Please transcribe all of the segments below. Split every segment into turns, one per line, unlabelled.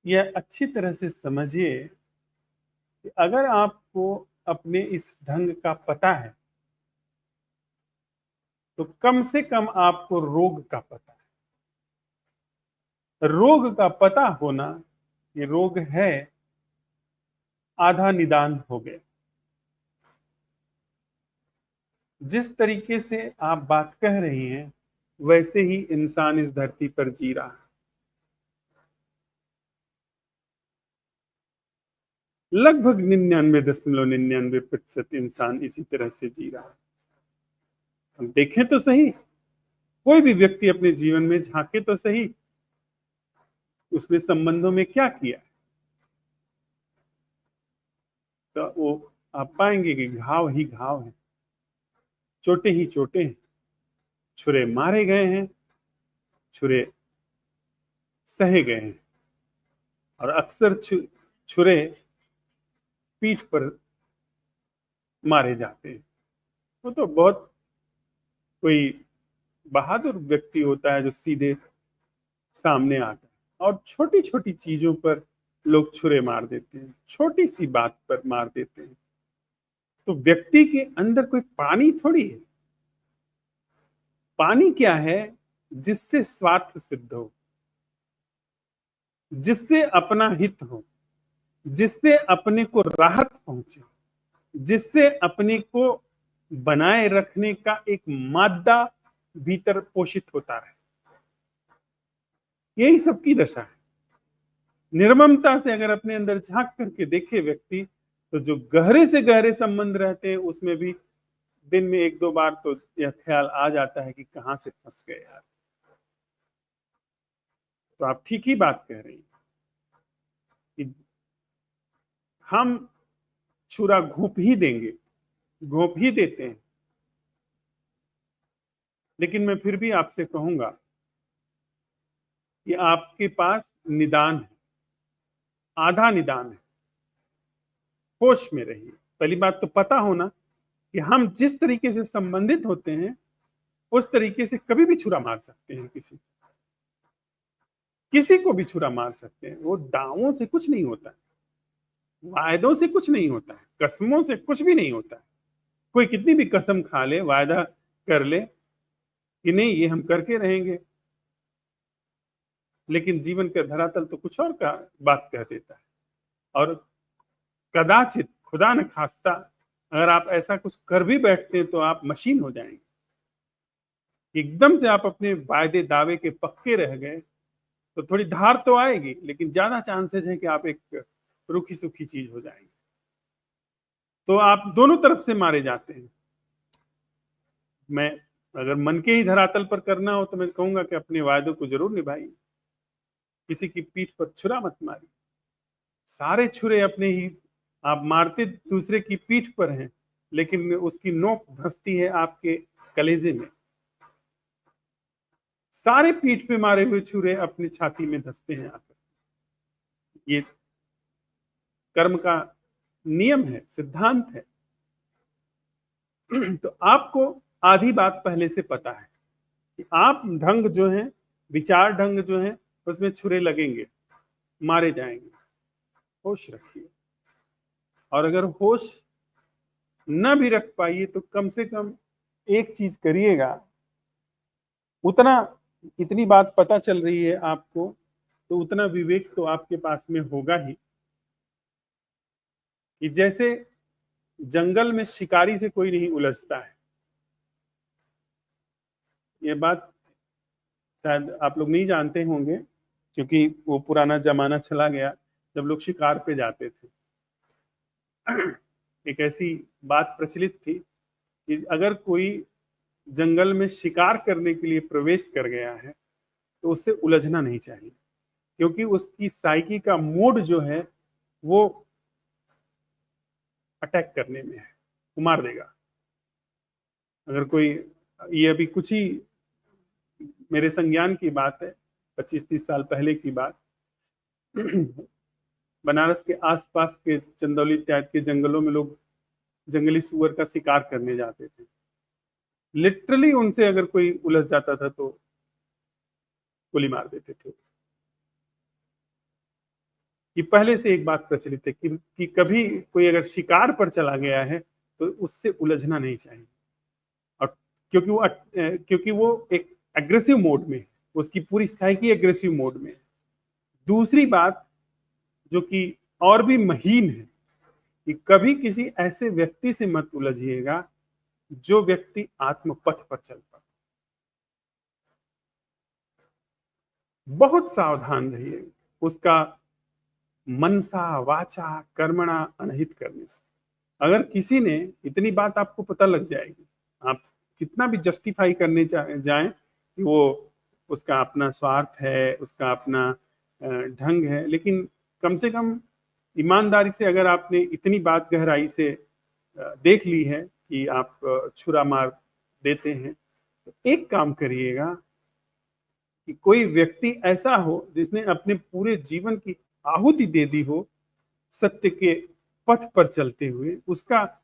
यह अच्छी तरह से समझिए कि अगर आपको अपने इस ढंग का पता है, तो कम से कम आपको रोग का पता है। रोग का पता होना, ये रोग है, आधा निदान हो गया। जिस तरीके से आप बात कह रही हैं, वैसे ही इंसान इस धरती पर जी रहा है। लगभग 99.99% इंसान इसी तरह से जी रहा है। हम देखें तो सही, कोई भी व्यक्ति अपने जीवन में झांके तो सही, उसने संबंधों में क्या किया है, तो वो आप पाएंगे कि घाव ही घाव है, चोटे ही चोटे हैं, छुरे मारे गए हैं, छुरे सहे गए हैं। और अक्सर छुरे पीठ पर मारे जाते हैं। वो तो बहुत कोई बहादुर व्यक्ति होता है जो सीधे सामने आता है, और छोटी छोटी चीजों पर लोग छुरे मार देते हैं, छोटी सी बात पर मार देते हैं। तो व्यक्ति के अंदर कोई पानी थोड़ी है। पानी क्या है? जिससे स्वार्थ सिद्ध हो, जिससे अपना हित हो, जिससे अपने को राहत पहुंचे, जिससे अपने को बनाए रखने का एक मादा भीतर पोषित होता रहे। यही सबकी दशा है। निर्ममता से अगर अपने अंदर झांक करके देखे व्यक्ति, तो जो गहरे से गहरे संबंध रहते हैं उसमें भी दिन में एक दो बार तो यह ख्याल आ जाता है कि कहां से फंस गए यार। तो आप ठीक ही बात कह रही हैं कि हम छुरा घोंप ही देंगे, घोंप ही देते हैं। लेकिन मैं फिर भी आपसे कहूंगा कि आपके पास निदान है, आधा निदान है। होश में रहिए। पहली बात तो पता होना कि हम जिस तरीके से संबंधित होते हैं, उस तरीके से कभी भी छुरा मार सकते हैं। किसी को भी छुरा मार सकते हैं। वो दावों से कुछ नहीं होता है, वायदों से कुछ नहीं होता है, कसमों से कुछ भी नहीं होता है। कोई कितनी भी कसम खा ले, वायदा कर ले कि नहीं ये हम करके रहेंगे, लेकिन जीवन का धरातल तो कुछ और का बात कह देता है। और कदाचित, खुदा न खास्ता, अगर आप ऐसा कुछ कर भी बैठते हैं तो आप मशीन हो जाएंगे। एकदम से आप अपने वायदे दावे के पक्के रह गए तो थोड़ी धार तो आएगी, लेकिन ज्यादा चांसेस है कि आप एक रूखी सूखी चीज हो जाएंगे। तो आप दोनों तरफ से मारे जाते हैं। मैं, अगर मन के ही धरातल पर करना हो तो मैं कहूंगा कि अपने वायदों को जरूर निभाइए। किसी की पीठ पर छुरा मत मारिए। सारे छुरे अपने ही आप मारते दूसरे की पीठ पर हैं, लेकिन उसकी नोक धंसती है आपके कलेजे में। सारे पीठ पे मारे हुए छुरे अपनी छाती में धंसते हैं आकर। ये कर्म का नियम है, सिद्धांत है। तो आपको आधी बात पहले से पता है कि आप ढंग जो है, विचार ढंग जो है, उसमें छुरे लगेंगे, मारे जाएंगे। होश रखिए। और अगर होश न भी रख पाइए तो कम से कम एक चीज करिएगा। उतना, इतनी बात पता चल रही है आपको, तो उतना विवेक तो आपके पास में होगा ही कि जैसे जंगल में शिकारी से कोई नहीं उलझता है। ये बात शायद आप लोग नहीं जानते होंगे, क्योंकि वो पुराना जमाना चला गया जब लोग शिकार पे जाते थे। एक ऐसी बात प्रचलित थी कि अगर कोई जंगल में शिकार करने के लिए प्रवेश कर गया है तो उससे उलझना नहीं चाहिए, क्योंकि उसकी साइकी का मोड जो है वो अटैक करने में है, वो मार देगा। अगर कोई, ये अभी कुछ ही मेरे संज्ञान की बात है, 25-30 साल पहले की बात। बनारस के आसपास के चंदौली इत्यादि के जंगलों में लोग जंगली सुअर का शिकार करने जाते थे। लिटरली उनसे अगर कोई उलझ जाता था तो गोली मार देते थे। कि पहले से एक बात प्रचलित है कि कभी कोई अगर शिकार पर चला गया है तो उससे उलझना नहीं चाहिए। और क्योंकि वो एक एग्रेसिव मोड में है, उसकी पूरी साइकी एग्रेसिव मोड में है। दूसरी बात जो कि और भी महीन है कि कभी किसी ऐसे व्यक्ति से मत उलझिएगा जो व्यक्ति आत्मपथ पर चल पड़ा। बहुत सावधान रहिए उसका मनसा वाचा कर्मणा अनहित करने से। अगर किसी ने, इतनी बात आपको पता लग जाएगी, आप कितना भी जस्टिफाई करने जाएं कि वो उसका अपना स्वार्थ है, उसका अपना ढंग है, लेकिन कम से कम ईमानदारी से अगर आपने इतनी बात गहराई से देख ली है कि आप छुरा मार देते हैं, तो एक काम करिएगा कि कोई व्यक्ति ऐसा हो जिसने अपने पूरे जीवन की आहुति दे दी हो सत्य के पथ पर चलते हुए, उसका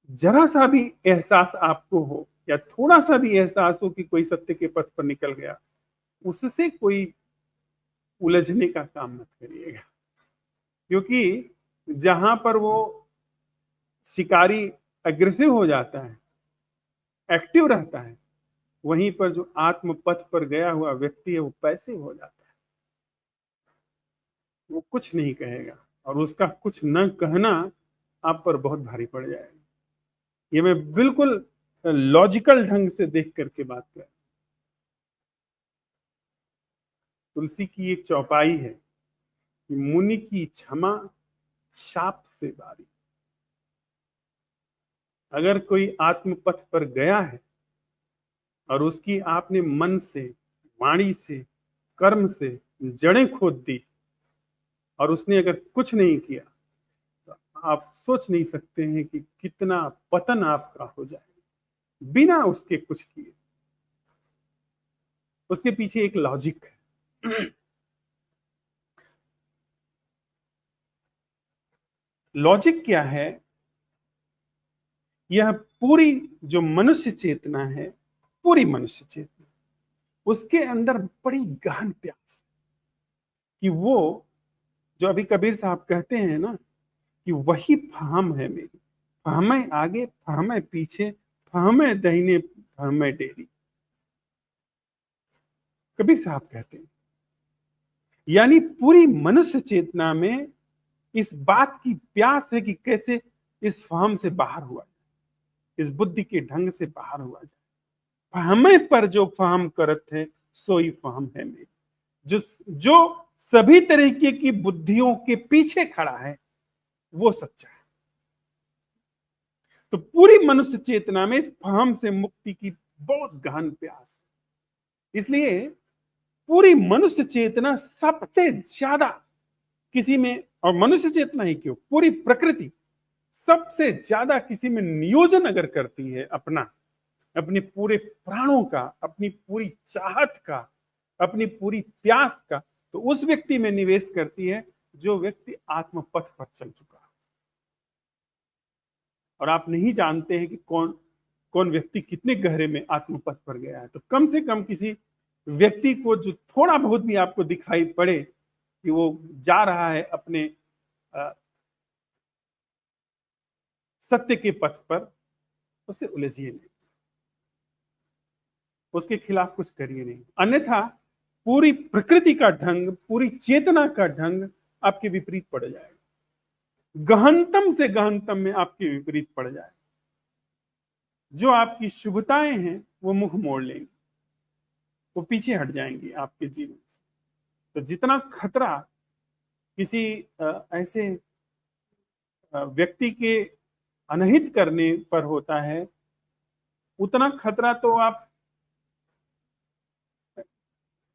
जरा सा भी एहसास आपको हो या थोड़ा सा भी एहसास हो कि कोई सत्य के पथ पर निकल गया, उससे कोई उलझने का काम मत करिएगा। क्योंकि जहां पर वो शिकारी एग्रेसिव हो जाता है, एक्टिव रहता है, वहीं पर जो आत्म पथ पर गया हुआ व्यक्ति है वो पैसिव हो जाता है। वो कुछ नहीं कहेगा और उसका कुछ न कहना आप पर बहुत भारी पड़ जाएगा। ये मैं बिल्कुल लॉजिकल ढंग से देख करके बात कर। तुलसी की एक चौपाई है कि मुनि की क्षमा शाप से बारी। अगर कोई आत्म पथ पर गया है और उसकी आपने मन से, वाणी से, कर्म से जड़ें खोद दी और उसने अगर कुछ नहीं किया, तो आप सोच नहीं सकते हैं कि कितना पतन आपका हो जाएगा बिना उसके कुछ किए। उसके पीछे एक लॉजिक है। लॉजिक क्या है? यह पूरी जो मनुष्य चेतना है, पूरी मनुष्य चेतना, उसके अंदर बड़ी गहन प्यास कि वो, जो अभी कबीर साहब कहते हैं ना कि वही फाहम है मेरी, फाहमें आगे, फाहमें पीछे, फाहमें दाहिने, फाहमें डेरी। कबीर साहब कहते हैं यानी पूरी मनुष्य चेतना में इस बात की प्यास है कि कैसे इस फाहम से बाहर हुआ जाए, इस बुद्धि के ढंग से बाहर हुआ जाए। फाहमें पर जो फाहम करत है सोई फाहम है मेरी। जो जो सभी तरीके की बुद्धियों के पीछे खड़ा है वो सच्चा है। तो पूरी मनुष्य चेतना में इस फाहम से मुक्ति की बहुत गहन प्यास है। इसलिए पूरी मनुष्य चेतना सबसे ज्यादा किसी में, और मनुष्य चेतना ही क्यों, पूरी प्रकृति सबसे ज्यादा किसी में नियोजन अगर करती है अपना, अपने पूरे प्राणों का, अपनी पूरी चाहत का, अपनी पूरी प्यास का, तो उस व्यक्ति में निवेश करती है जो व्यक्ति आत्मपथ पर चल चुका है। और आप नहीं जानते हैं कि कौन कौन व्यक्ति कितने गहरे में आत्मपथ पर गया है। तो कम से कम किसी व्यक्ति को जो थोड़ा बहुत भी आपको दिखाई पड़े कि वो जा रहा है अपने सत्य के पथ पर, उससे उलझिए नहीं, उसके खिलाफ कुछ करिए नहीं, अन्यथा पूरी प्रकृति का ढंग, पूरी चेतना का ढंग आपके विपरीत पड़ जाएगा, गहनतम से गहनतम में आपके विपरीत पड़ जाएगा। जो आपकी शुभताएं हैं वो मुंह मोड़ लेंगी, वो पीछे हट जाएंगी आपके जीवन से। तो जितना खतरा किसी ऐसे व्यक्ति के अनहित करने पर होता है, उतना खतरा तो आप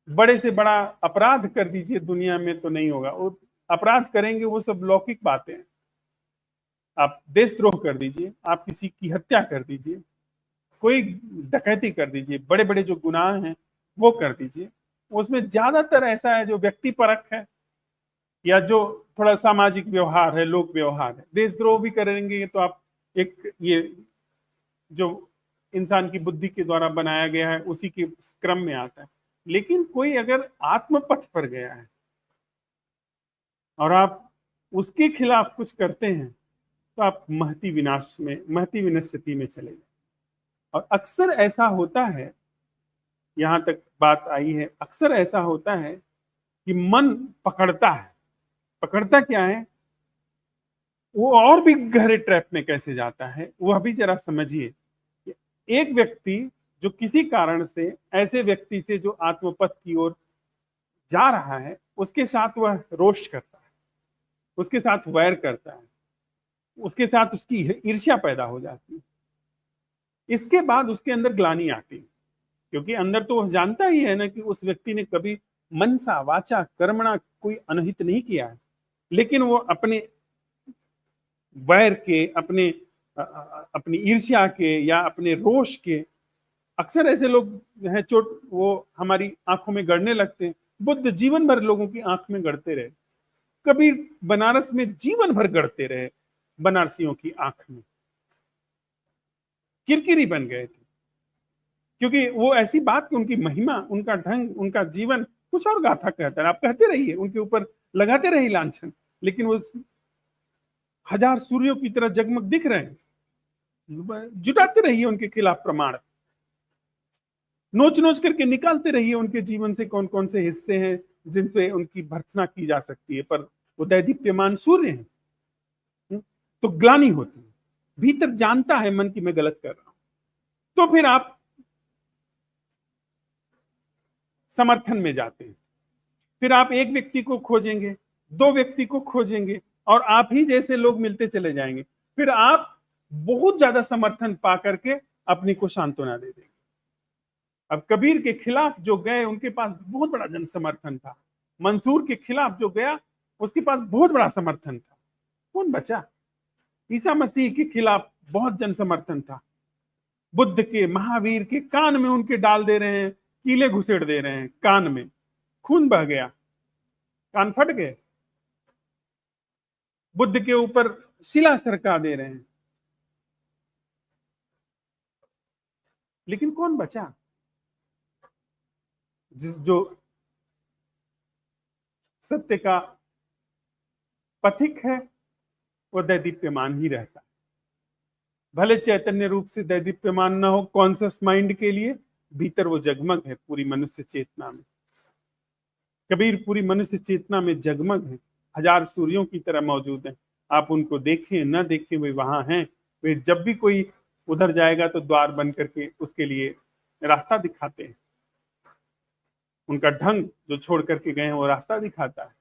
बड़े से बड़ा अपराध कर दीजिए दुनिया में तो नहीं होगा। वो अपराध करेंगे वो सब लौकिक बातें हैं। आप देशद्रोह कर दीजिए, आप किसी की हत्या कर दीजिए, कोई डकैती कर दीजिए, बड़े बड़े जो गुनाह हैं वो कर दीजिए। उसमें ज्यादातर ऐसा है जो व्यक्ति परक है या जो थोड़ा सामाजिक व्यवहार है, लोक व्यवहार है। देशद्रोह भी करेंगे तो आप एक ये जो इंसान की बुद्धि के द्वारा बनाया गया है उसी के क्रम में आता है। लेकिन कोई अगर आत्मपथ पर गया है और आप उसके खिलाफ कुछ करते हैं तो आप महती विनाश में, महती विनश्यति में चले जाए। और अक्सर ऐसा होता है, यहां तक बात आई है, अक्सर ऐसा होता है कि मन पकड़ता है। पकड़ता क्या है, वो और भी गहरे ट्रैप में कैसे जाता है वह भी जरा समझिए। एक व्यक्ति जो किसी कारण से ऐसे व्यक्ति से जो आत्मपथ की ओर जा रहा है, उसके साथ वह रोष करता है, उसके साथ वैर करता है, उसके साथ उसकी ईर्ष्या पैदा हो जाती है। इसके बाद उसके अंदर ग्लानि आती है, क्योंकि अंदर तो वह जानता ही है ना कि उस व्यक्ति ने कभी मनसा वाचा कर्मणा कोई अनहित नहीं किया है, लेकिन वो अपने वैर के, अपनी ईर्ष्या के या अपने रोष के, अक्सर ऐसे लोग हैं चोट वो हमारी आंखों में गड़ने लगते हैं। बुद्ध जीवन भर लोगों की आंख में गड़ते रहे, कबीर बनारस में जीवन भर गड़ते रहे, बनारसियों की आंख में किरकिरी बन गए थे, क्योंकि वो ऐसी बात कि उनकी महिमा, उनका ढंग, उनका जीवन कुछ और गाथा कहता है। आप कहते रहिए, उनके ऊपर लगाते रहिए लांछन, लेकिन वो हजार सूर्यों की तरह जगमग दिख रहे हैं। जुटाते रहिए उनके खिलाफ प्रमाण, नोच नोच करके निकालते रहिए उनके जीवन से कौन कौन से हिस्से हैं जिनसे उनकी भर्त्सना की जा सकती है, पर वो दैदीप्यमान सूर्य हैं। तो ग्लानि होती है, भीतर जानता है मन की मैं गलत कर रहा हूं, तो फिर आप समर्थन में जाते हैं। फिर आप एक व्यक्ति को खोजेंगे, दो व्यक्ति को खोजेंगे, और आप ही जैसे लोग मिलते चले जाएंगे। फिर आप बहुत ज्यादा समर्थन पा करके अपने को सांत्वना दे देंगे। अब कबीर के खिलाफ जो गए उनके पास बहुत बड़ा जन समर्थन था, मंसूर के खिलाफ जो गया उसके पास बहुत बड़ा समर्थन था, कौन बचा? ईसा मसीह के खिलाफ बहुत जन समर्थन था, बुद्ध के, महावीर के कान में उनके डाल दे रहे हैं, कीले घुसेड़ दे रहे हैं, कान में खून बह गया, कान फट गए। बुद्ध के ऊपर शिला सरका दे रहे हैं, लेकिन कौन बचा? जिस जो सत्य का पथिक है वो दैदीप्यमान ही रहता है। भले चैतन्य रूप से दैदीप्यमान ना हो कॉन्शियस माइंड के लिए, भीतर वो जगमग है पूरी मनुष्य चेतना में। कबीर पूरी मनुष्य चेतना में जगमग है, हजार सूर्यों की तरह मौजूद है। आप उनको देखें न देखें, वे वहां हैं। वे जब भी कोई उधर जाएगा तो द्वार बंद करके उसके लिए रास्ता दिखाते हैं। उनका ढंग जो छोड़ करके गए हैं वो रास्ता दिखाता है।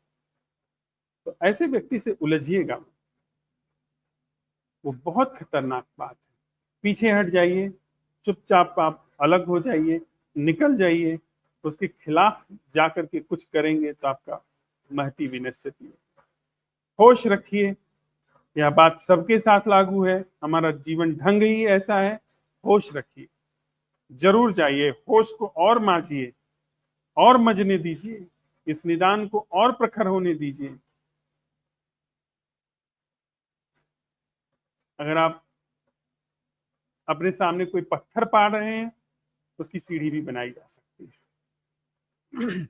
तो ऐसे व्यक्ति से उलझिएगा, वो बहुत खतरनाक बात है। पीछे हट जाइए, चुपचाप आप अलग हो जाइए, निकल जाइए। उसके खिलाफ जाकर के कुछ करेंगे तो आपका महती विनश्यति। होश रखिए, यह बात सबके साथ लागू है, हमारा जीवन ढंग ही ऐसा है। होश रखिए, जरूर जाइए, होश को और मांझिए और मजने दीजिए, इस निदान को और प्रखर होने दीजिए। अगर आप अपने सामने कोई पत्थर पा रहे हैं, उसकी सीढ़ी भी बनाई जा सकती है।